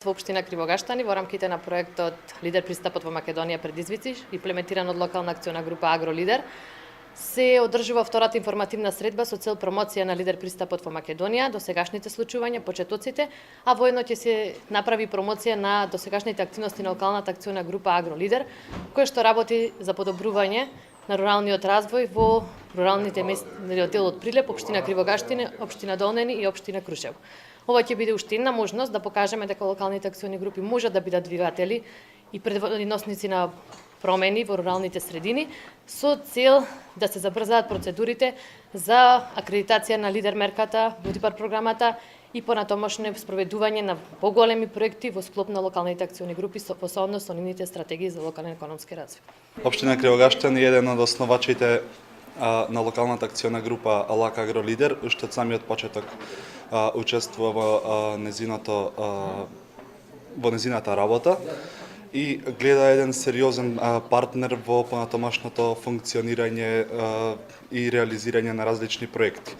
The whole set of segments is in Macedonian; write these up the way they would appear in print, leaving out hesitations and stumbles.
Во општина Кривогаштани во рамките на проектот Лидер пристапот во Македонија предизвици, имплементиран од локална акциона група Агролидер, се одржува втората информативна средба со цел промоција на Лидер пристапот во Македонија, досегашните случувања, почетоците, а воедно ќе се направи промоција на досегашните активности на локалната акциона група Агролидер, која што работи за подобрување на руралниот развој во руралните местни дел од Прилеп, општина Кривогаштини, општина Долнени и општина Крушево. Ова ќе биде уште една можност да покажеме дека локалните акциони групи можат да бидат двигатели и предводносници на промени во руралните средини со цел да се забрзаат процедурите за акредитација на лидер мерката, мултипар програмата и понатомошно спроведување на поголеми проекти во склоп на локалните акциони групи во сооднос со нивните стратегии за локален економски развој. Општина Кривогаштани е еден од основачите на локалната акциона група АЛАК Агролидер, уште од самиот почеток учествува во незината работа и гледа еден сериозен партнер во понатомашното функционирање и реализирање на различни проекти.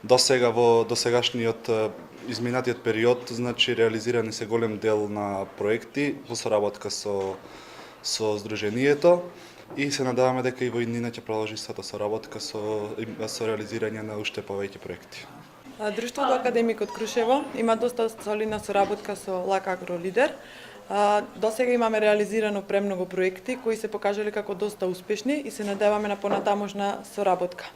Досега во досегашниот изминатиот период, значи реализирани се голем дел на проекти во соработка со Сдруженијето и се надеваме дека и во иднина ќе продолжи сата соработка со реализирање на уште повеќе проекти. Друштвото Академик од Крушево има доста солидна соработка со ЛАК Агролидер. Досега имаме реализирано премногу проекти кои се покажале како доста успешни и се надеваме на понатамошна соработка.